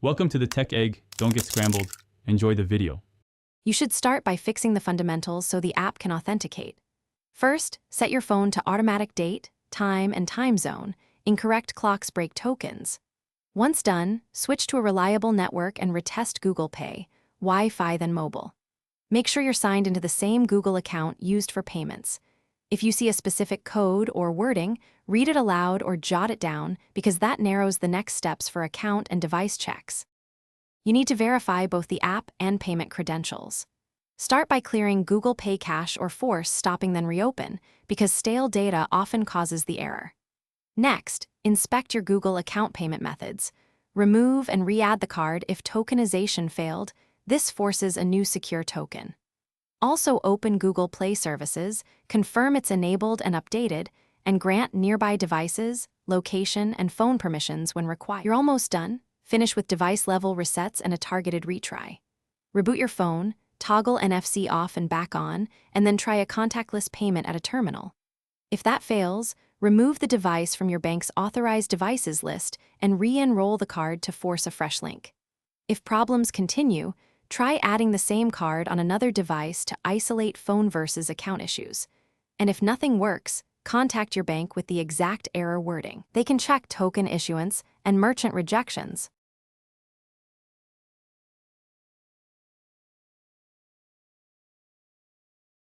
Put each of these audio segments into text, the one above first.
Welcome to the Tech Egg. Don't get scrambled. Enjoy the video. You should start by fixing the fundamentals so the app can authenticate. First, set your phone to automatic date, time, and time zone. Incorrect clocks break tokens. Once done, switch to a reliable network and retest Google Pay, Wi-Fi, then mobile. Make sure you're signed into the same Google account used for payments. If you see a specific code or wording, read it aloud or jot it down because that narrows the next steps for account and device checks. You need to verify both the app and payment credentials. Start by clearing Google Pay Cache or Force, stopping then reopen, because stale data often causes the error. Next, inspect your Google account payment methods. Remove and re-add the card if tokenization failed. This forces a new secure token. Also open Google Play Services, confirm it's enabled and updated, and grant nearby devices, location, and phone permissions when required. You're almost done. Finish with device-level resets and a targeted retry. Reboot your phone, toggle NFC off and back on, and then try a contactless payment at a terminal. If that fails, remove the device from your bank's authorized devices list and re-enroll the card to force a fresh link. If problems continue, try adding the same card on another device to isolate phone versus account issues. And if nothing works, contact your bank with the exact error wording. They can check token issuance and merchant rejections.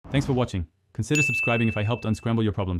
Thanks for watching. Consider subscribing if I helped unscramble your problems.